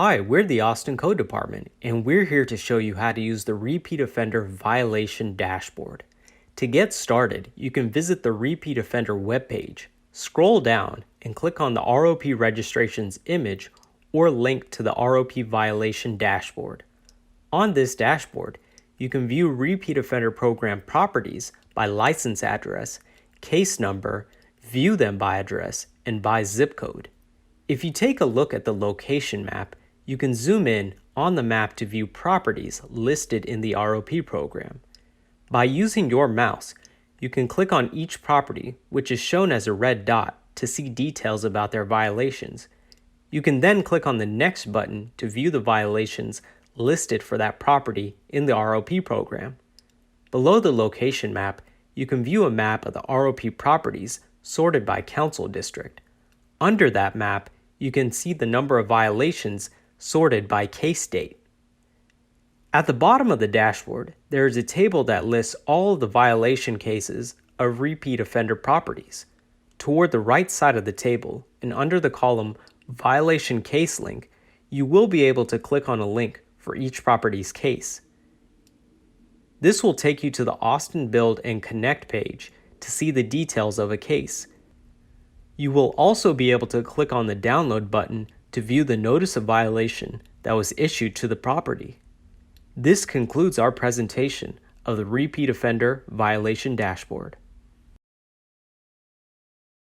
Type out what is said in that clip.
Hi, we're the Austin Code Department, and we're here to show you how to use the Repeat Offender Violation Dashboard. To get started, you can visit the Repeat Offender webpage, scroll down, and click on the ROP registrations image or link to the ROP Violation Dashboard. On this dashboard, you can view Repeat Offender Program properties by license address, case number, view them by address, and by zip code. If you take a look at the location map, you can zoom in on the map to view properties listed in the ROP program. By using your mouse, you can click on each property, which is shown as a red dot, to see details about their violations. You can then click on the next button to view the violations listed for that property in the ROP program. Below the location map, you can view a map of the ROP properties sorted by council district. Under that map, you can see the number of violations sorted by case date. At the bottom of the dashboard, there is a table that lists all of the violation cases of repeat offender properties. Toward the right side of the table, and under the column Violation Case Link, you will be able to click on a link for each property's case. This will take you to the Austin Build and Connect page to see the details of a case. You will also be able to click on the Download button to view the notice of violation that was issued to the property. This concludes our presentation of the Repeat Offender Violation Dashboard.